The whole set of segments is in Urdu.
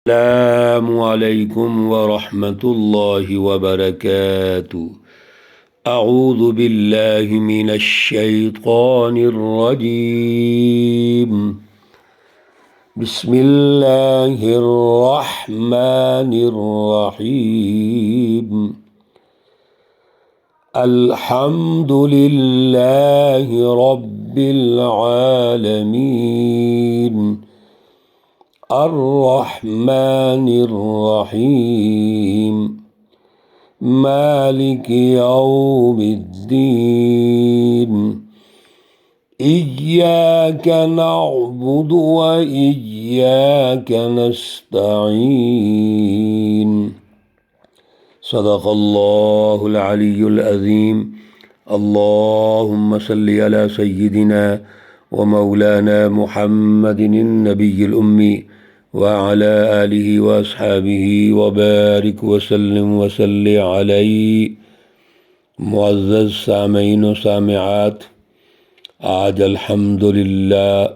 السلام علیکم ورحمۃ اللہ وبرکاتہ۔ اعوذ باللہ من الشیطان الرجیم، بسم اللہ الرحمن الرحیم۔ الحمد للہ رب العالمین، الرحمن الرحیم، مالک یوم الدین، ایاک نعبد و ایاک نستعین۔ صدق اللہ العلی العظیم۔ اللہم صلی علی سیدنا و مولانا محمد النبی الامی وعلى آلہ واصحابہ وبارک وسلم وصلی علیہ۔ معزز سامعین و سامعات، آج الحمدللہ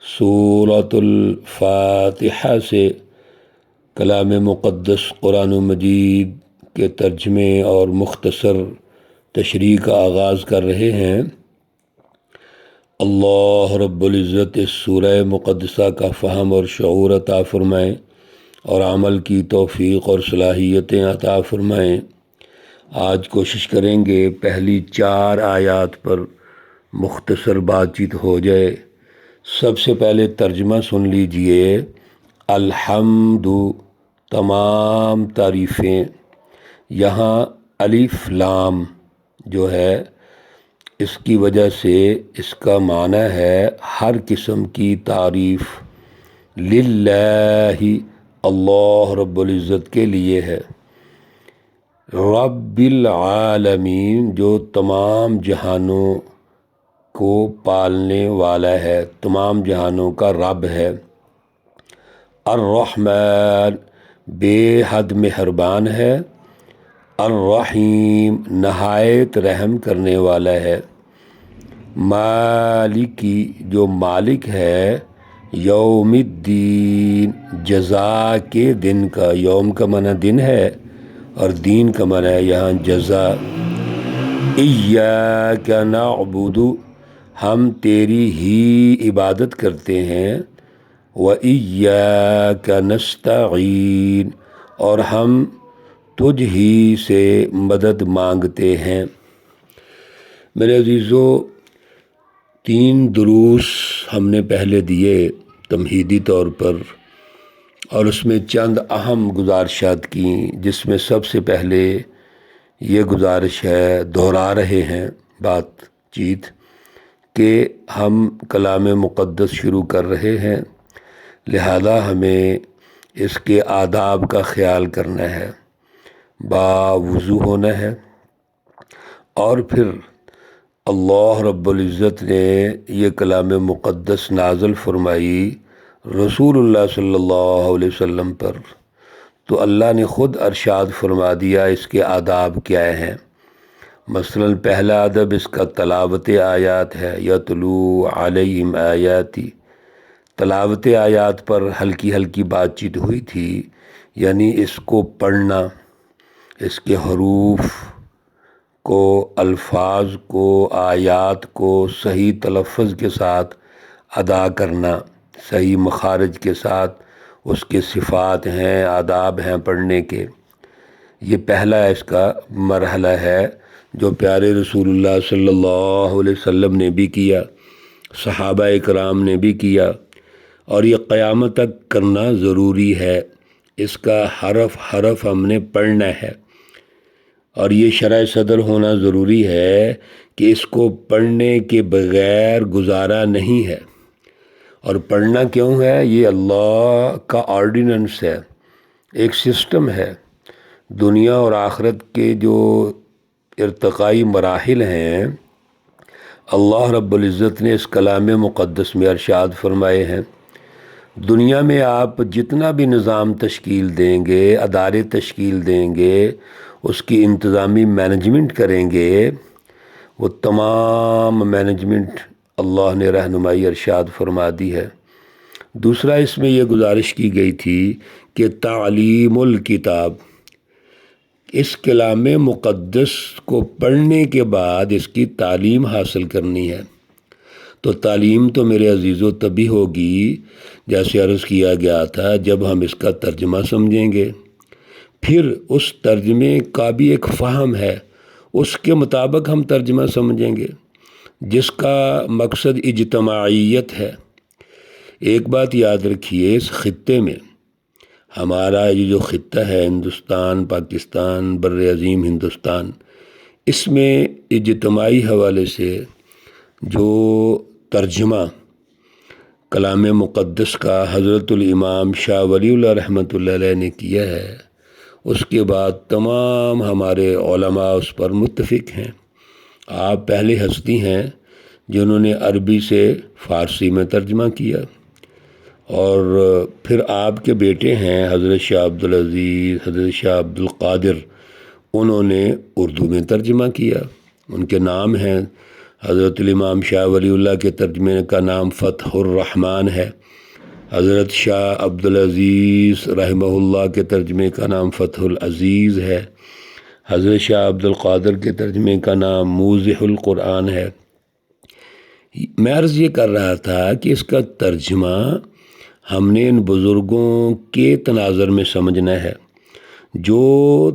سورۃ الفاتحہ سے کلام مقدس قرآن مجید کے ترجمے اور مختصر تشریح کا آغاز کر رہے ہیں۔ اللہ رب العزت اس سورہ مقدسہ کا فہم اور شعور عطا فرمائیں اور عمل کی توفیق اور صلاحیتیں عطا فرمائیں۔ آج کوشش کریں گے پہلی 4 آیات پر مختصر بات چیت ہو جائے۔ سب سے پہلے ترجمہ سن لیجئے۔ الحمد، تمام تعریفیں۔ یہاں الف لام جو ہے اس کی وجہ سے اس کا معنی ہے ہر قسم کی تعریف للہ، اللہ رب العزت کے لیے ہے۔ رب العالمین، جو تمام جہانوں کو پالنے والا ہے، تمام جہانوں کا رب ہے۔ الرحمن، بے حد مہربان ہے۔ الرحیم، نہایت رحم کرنے والا ہے۔ مالکی، جو مالک ہے، یوم الدین، جزا کے دن کا۔ یوم کا معنی دن ہے اور دین کا معنی ہے یہاں جزا۔ ایاک نعبد، ہم تیری ہی عبادت کرتے ہیں۔ و ایاک نستعین، اور ہم تجھ ہی سے مدد مانگتے ہیں۔ میرے عزیزو، 3 دروس ہم نے پہلے دیے تمہیدی طور پر، اور اس میں چند اہم گزارشات کیں، جس میں سب سے پہلے یہ گزارش ہے، دہرا رہے ہیں بات چیت، کہ ہم کلام مقدس شروع کر رہے ہیں، لہذا ہمیں اس کے آداب کا خیال کرنا ہے، باوضو ہونا ہے۔ اور پھر اللہ رب العزت نے یہ کلام مقدس نازل فرمائی رسول اللہ صلی اللہ علیہ وسلم پر، تو اللہ نے خود ارشاد فرما دیا اس کے آداب کیا ہیں۔ مثلا پہلا ادب اس کا تلاوت آیات ہے، یتلو علیہم آیاتی۔ تلاوت آیات پر ہلکی ہلکی بات چیت ہوئی تھی، یعنی اس کو پڑھنا، اس کے حروف کو، الفاظ کو، آیات کو صحیح تلفظ کے ساتھ ادا کرنا، صحیح مخارج کے ساتھ۔ اس کے صفات ہیں، آداب ہیں پڑھنے کے۔ یہ پہلا اس کا مرحلہ ہے جو پیارے رسول اللہ صلی اللہ علیہ وسلم نے بھی کیا، صحابہ کرام نے بھی کیا، اور یہ قیامت تک کرنا ضروری ہے۔ اس کا حرف حرف ہم نے پڑھنا ہے، اور یہ شرح صدر ہونا ضروری ہے کہ اس کو پڑھنے کے بغیر گزارا نہیں ہے۔ اور پڑھنا کیوں ہے؟ یہ اللہ کا آرڈیننس ہے، ایک سسٹم ہے۔ دنیا اور آخرت کے جو ارتقائی مراحل ہیں، اللہ رب العزت نے اس کلام مقدس میں ارشاد فرمائے ہیں۔ دنیا میں آپ جتنا بھی نظام تشکیل دیں گے، ادارے تشکیل دیں گے، اس کی انتظامی مینجمنٹ کریں گے، وہ تمام مینجمنٹ اللہ نے رہنمائی ارشاد فرما دی ہے۔ دوسرا اس میں یہ گزارش کی گئی تھی کہ تعلیم الکتاب، اس کلام مقدس کو پڑھنے کے بعد اس کی تعلیم حاصل کرنی ہے۔ تو تعلیم تو میرے عزیزو تبھی ہوگی جیسے عرض کیا گیا تھا جب ہم اس کا ترجمہ سمجھیں گے، پھر اس ترجمے کا بھی ایک فہم ہے، اس کے مطابق ہم ترجمہ سمجھیں گے جس کا مقصد اجتماعیت ہے۔ ایک بات یاد رکھیے، اس خطے میں ہمارا یہ جو خطہ ہے ہندوستان، پاکستان، بر عظیم ہندوستان، اس میں اجتماعی حوالے سے جو ترجمہ کلام مقدس کا حضرت الامام شاہ ولی اللہ رحمۃ اللہ علیہ نے کیا ہے، اس کے بعد تمام ہمارے علماء اس پر متفق ہیں۔ آپ پہلے ہستی ہیں جنہوں نے عربی سے فارسی میں ترجمہ کیا، اور پھر آپ کے بیٹے ہیں حضرت شاہ عبدالعزیز، حضرت شاہ عبدالقادر، انہوں نے اردو میں ترجمہ کیا۔ ان کے نام ہیں، حضرت الامام شاہ ولی اللہ کے ترجمے کا نام فتح الرحمن ہے، حضرت شاہ عبدالعزیز رحمہ اللہ کے ترجمے کا نام فتح العزیز ہے، حضرت شاہ عبدالقادر کے ترجمے کا نام موضح القرآن ہے۔ میں عرض یہ کر رہا تھا کہ اس کا ترجمہ ہم نے ان بزرگوں کے تناظر میں سمجھنا ہے جو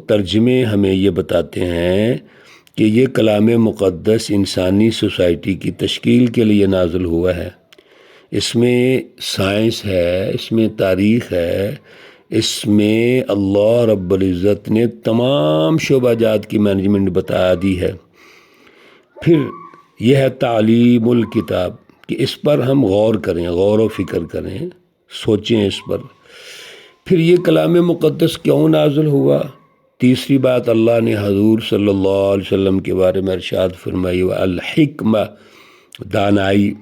ترجمے ہمیں یہ بتاتے ہیں کہ یہ کلام مقدس انسانی سوسائٹی کی تشکیل کے لیے نازل ہوا ہے۔ اس میں سائنس ہے، اس میں تاریخ ہے، اس میں اللہ رب العزت نے تمام شعبہ جات کی مینجمنٹ بتا دی ہے۔ پھر یہ ہے تعلیم الکتاب، کہ اس پر ہم غور کریں، غور و فکر کریں، سوچیں اس پر۔ پھر یہ کلام مقدس کیوں نازل ہوا؟ تیسری بات، اللہ نے حضور صلی اللہ علیہ وسلم کے بارے میں ارشاد فرمائی الحکمہ، دانائی۔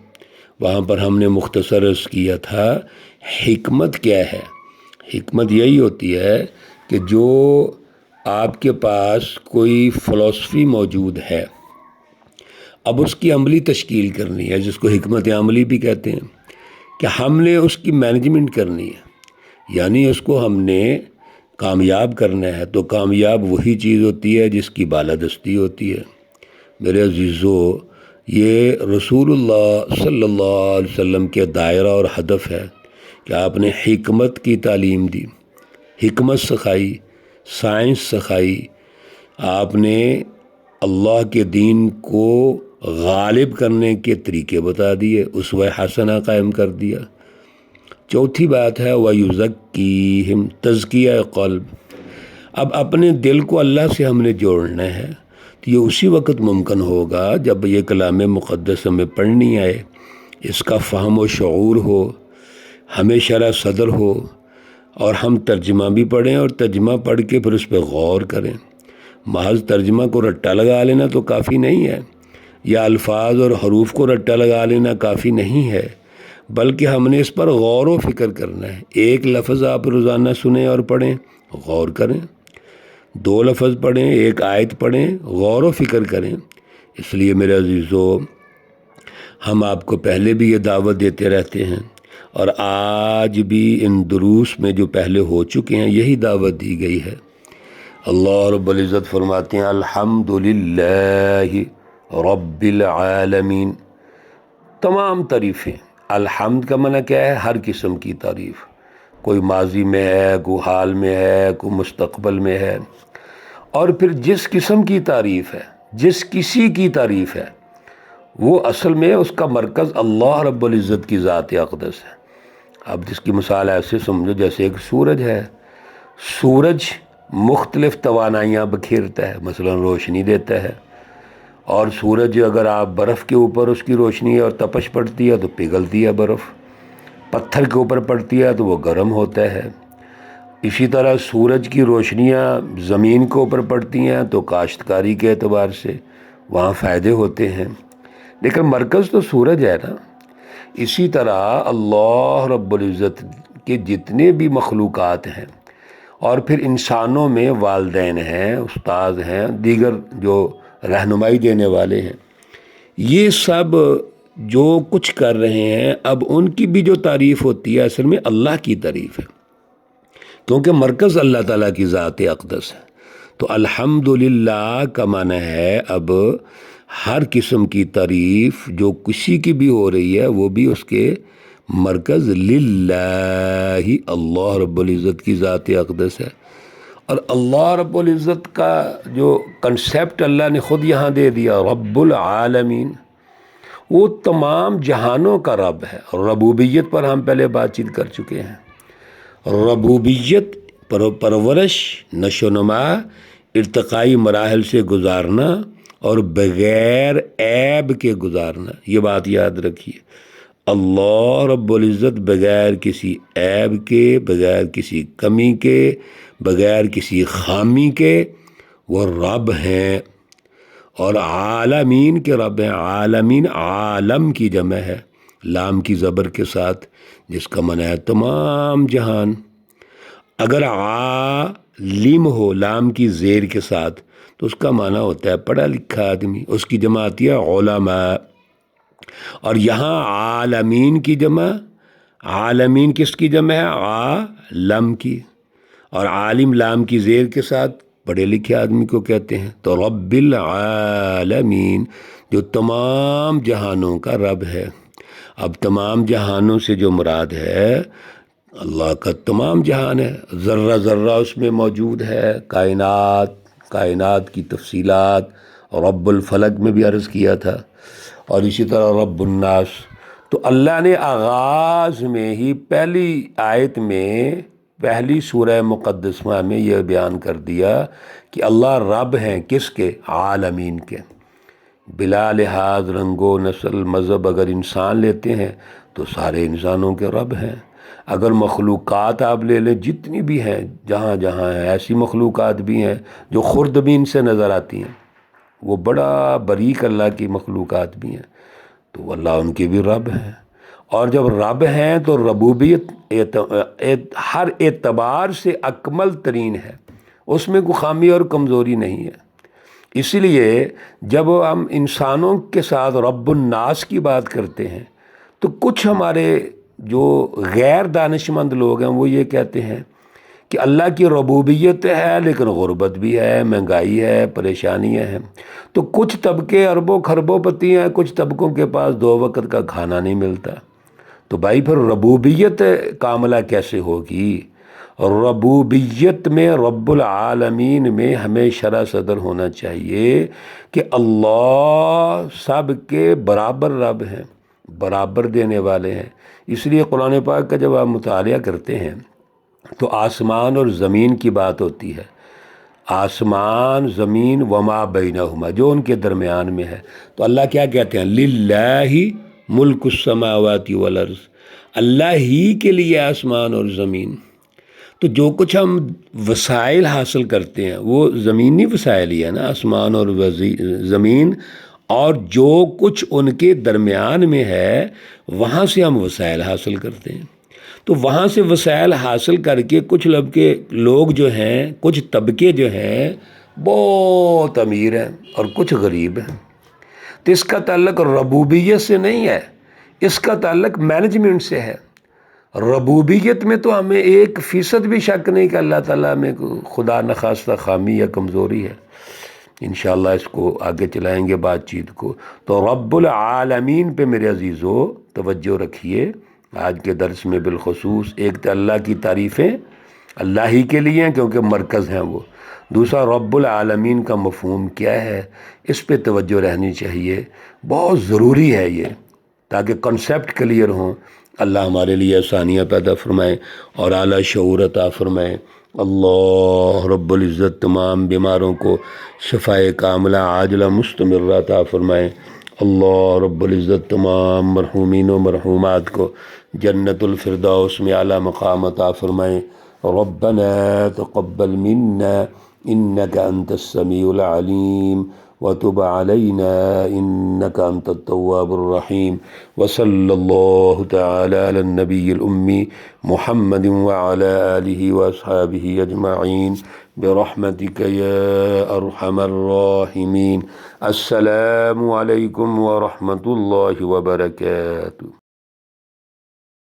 وہاں پر ہم نے مختصر عرض کیا تھا حکمت کیا ہے۔ حکمت یہی ہوتی ہے کہ جو آپ کے پاس کوئی فلسفی موجود ہے، اب اس کی عملی تشکیل کرنی ہے، جس کو حکمت عملی بھی کہتے ہیں، کہ ہم نے اس کی مینجمنٹ کرنی ہے، یعنی اس کو ہم نے کامیاب کرنا ہے۔ تو کامیاب وہی چیز ہوتی ہے جس کی بالادستی ہوتی ہے۔ میرے عزیزو، یہ رسول اللہ صلی اللہ علیہ وسلم کے دائرہ اور ہدف ہے کہ آپ نے حکمت کی تعلیم دی، حکمت سکھائی، سائنس سکھائی، آپ نے اللہ کے دین کو غالب کرنے کے طریقے بتا دیے، اسوہ حسنہ قائم کر دیا۔ چوتھی بات ہے وَيُزَكِّيهِمْ، تزکیہ قلب۔ اب اپنے دل کو اللہ سے ہم نے جوڑنا ہے، تو یہ اسی وقت ممکن ہوگا جب یہ کلام مقدس ہمیں پڑھنی آئے، اس کا فہم و شعور ہو، ہمیں شرح صدر ہو، اور ہم ترجمہ بھی پڑھیں، اور ترجمہ پڑھ کے پھر اس پہ غور کریں۔ محض ترجمہ کو رٹا لگا لینا تو کافی نہیں ہے، یا الفاظ اور حروف کو رٹا لگا لینا کافی نہیں ہے، بلکہ ہم نے اس پر غور و فکر کرنا ہے۔ ایک لفظ آپ روزانہ سنیں اور پڑھیں، غور کریں، 2 لفظ پڑھیں، 1 آیت پڑھیں، غور و فکر کریں۔ اس لیے میرے عزیزو، ہم آپ کو پہلے بھی یہ دعوت دیتے رہتے ہیں، اور آج بھی ان دروس میں جو پہلے ہو چکے ہیں یہی دعوت دی گئی ہے۔ اللہ رب العزت فرماتے ہیں الحمدللہ رب العالمین، تمام تعریفیں۔ الحمد کا معنی کیا ہے؟ ہر قسم کی تعریف، کوئی ماضی میں ہے، کوئی حال میں ہے، کوئی مستقبل میں ہے، اور پھر جس قسم کی تعریف ہے، جس کسی کی تعریف ہے، وہ اصل میں اس کا مرکز اللہ رب العزت کی ذات اقدس ہے۔ اب جس کی مثال ایسے سمجھو جیسے ایک سورج ہے، سورج مختلف توانائیاں بکھیرتا ہے، مثلا روشنی دیتا ہے، اور سورج اگر آپ برف کے اوپر اس کی روشنی اور تپش پڑتی ہے تو پگھلتی ہے برف، پتھر کے اوپر پڑتی ہے تو وہ گرم ہوتا ہے۔ اسی طرح سورج کی روشنیاں زمین کے اوپر پڑتی ہیں تو کاشتکاری کے اعتبار سے وہاں فائدے ہوتے ہیں، لیکن مرکز تو سورج ہے نا۔ اسی طرح اللہ رب العزت کے جتنے بھی مخلوقات ہیں، اور پھر انسانوں میں والدین ہیں، استاد ہیں، دیگر جو رہنمائی دینے والے ہیں، یہ سب جو کچھ کر رہے ہیں، اب ان کی بھی جو تعریف ہوتی ہے اصل میں اللہ کی تعریف ہے، کیونکہ مرکز اللہ تعالیٰ کی ذات اقدس ہے۔ تو الحمدللہ کا معنی ہے اب ہر قسم کی تعریف جو کسی کی بھی ہو رہی ہے وہ بھی اس کے مرکز للہ اللہ رب العزت کی ذات اقدس ہے۔ اور اللہ رب العزت کا جو کنسیپٹ اللہ نے خود یہاں دے دیا، رب العالمین، وہ تمام جہانوں کا رب ہے۔ ربوبیت پر ہم پہلے بات چیت کر چکے ہیں۔ ربوبیت پرورش، نشو و نما، ارتقائی مراحل سے گزارنا اور بغیر عیب کے گزارنا، یہ بات یاد رکھیے۔ اللہ رب العزت بغیر کسی عیب کے، بغیر کسی کمی کے، بغیر کسی خامی کے وہ رب ہیں، اور عالمین کے رب ہیں۔ عالمین عالم کی جمع ہے لام کی زبر کے ساتھ، جس کا معنی ہے تمام جہان۔ اگر عالم ہو لام کی زیر کے ساتھ تو اس کا معنی ہوتا ہے پڑھا لکھا آدمی، اس کی جمع آتی ہے علماء۔ اور یہاں عالمین کی جمع، عالمین کس کی جمع ہے؟ عالم کی، اور عالم لام کی زیر کے ساتھ پڑھے لکھے آدمی کو کہتے ہیں۔ تو رب العالمین جو تمام جہانوں کا رب ہے۔ اب تمام جہانوں سے جو مراد ہے اللہ کا تمام جہان ہے، ذرہ ذرہ اس میں موجود ہے، کائنات کی تفصیلات رب الفلق میں بھی عرض کیا تھا، اور اسی طرح رب الناس۔ تو اللہ نے آغاز میں ہی پہلی آیت میں، پہلی سورہ مقدسہ میں یہ بیان کر دیا کہ اللہ رب ہیں، کس کے؟ عالمین کے، بلا لحاظ رنگ و نسل مذہب۔ اگر انسان لیتے ہیں تو سارے انسانوں کے رب ہیں۔ اگر مخلوقات آپ لے لیں جتنی بھی ہیں، جہاں جہاں ہیں، ایسی مخلوقات بھی ہیں جو خوردبین سے نظر آتی ہیں، وہ بڑا باریک اللہ کی مخلوقات بھی ہیں، تو اللہ ان کے بھی رب ہیں۔ اور جب رب ہیں تو ربوبیت ہر اعتبار سے اکمل ترین ہے، اس میں کوئی خامی اور کمزوری نہیں ہے۔ اسی لیے جب ہم انسانوں کے ساتھ رب الناس کی بات کرتے ہیں تو کچھ ہمارے جو غیر دانشمند لوگ ہیں وہ یہ کہتے ہیں کہ اللہ کی ربوبیت ہے لیکن غربت بھی ہے، مہنگائی ہے، پریشانیاں ہیں۔ تو کچھ طبقے اربوں خربوں پتی ہیں، کچھ طبقوں کے پاس 2 وقت کا کھانا نہیں ملتا۔ تو بھائی پھر ربوبیت کاملہ کیسے ہوگی؟ ربوبیت میں رب العالمین میں ہمیں شرح صدر ہونا چاہیے کہ اللہ سب کے برابر رب ہیں، برابر دینے والے ہیں۔ اس لیے قرآن پاک کا جب آپ مطالعہ کرتے ہیں تو آسمان اور زمین کی بات ہوتی ہے، آسمان زمین وما بینہما، جو ان کے درمیان میں ہے۔ تو اللہ کیا کہتے ہیں؟ للہ ملک السماوات والارض، اللہ ہی کے لیے آسمان اور زمین۔ تو جو کچھ ہم وسائل حاصل کرتے ہیں وہ زمینی وسائل ہی ہے نا، آسمان اور زمین، اور جو کچھ ان کے درمیان میں ہے وہاں سے ہم وسائل حاصل کرتے ہیں۔ تو وہاں سے وسائل حاصل کر کے کچھ لوگ جو ہیں، کچھ طبقے جو ہیں بہت امیر ہیں اور کچھ غریب ہیں۔ تو اس کا تعلق ربوبیت سے نہیں ہے، اس کا تعلق مینجمنٹ سے ہے۔ ربوبیت میں تو ہمیں 1% بھی شک نہیں کہ اللہ تعالیٰ میں خدا نخواستہ خامی یا کمزوری ہے۔ انشاءاللہ اس کو آگے چلائیں گے بات چیت کو۔ تو رب العالمین پہ میرے عزیزو توجہ رکھیے آج کے درس میں بالخصوص۔ ایک تو اللہ کی تعریفیں اللہ ہی کے لیے ہیں کیونکہ مرکز ہیں وہ، دوسرا رب العالمین کا مفہوم کیا ہے، اس پہ توجہ رہنی چاہیے، بہت ضروری ہے یہ، تاکہ کنسیپٹ کلیئر ہوں۔ اللہ ہمارے لیے آسانیاں پیدا فرمائے اور اعلیٰ شعور عطا فرمائے۔ اللہ رب العزت تمام بیماروں کو شفائے کاملہ عاجلہ مستمرہ عطا فرمائے۔ اللہ رب العزت تمام مرحومین و مرحومات کو جنت الفردوس میں اعلیٰ مقام عطا فرمائے۔ ربنا تقبل منا انك انت السميع العليم وتب علينا انك انت التواب الرحيم وصلى الله تعالى على النبي الأمي محمد وعلى آله وأصحابه أجمعين برحمتك يا أرحم الراحمين۔ السلام عليكم ورحمة الله وبركاته۔